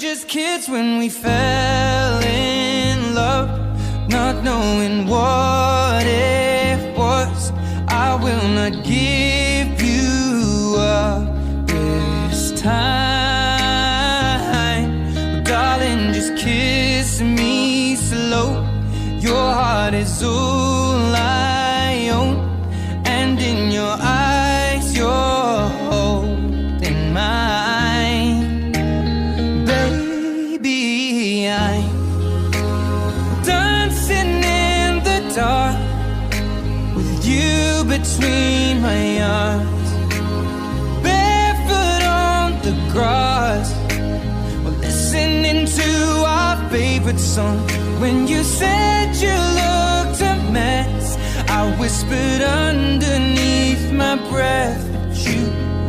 just kids when we fell in love, not knowing what it was. I will not give you up this time, but darling, just kiss me slow. Your heart is all I own, and in your eyes you're holding mine. Baby, I'm dancing in the dark with you between my arms, barefoot on the grass, we're listening to our favorite song. When you said you looked a mess, I whispered underneath my breath,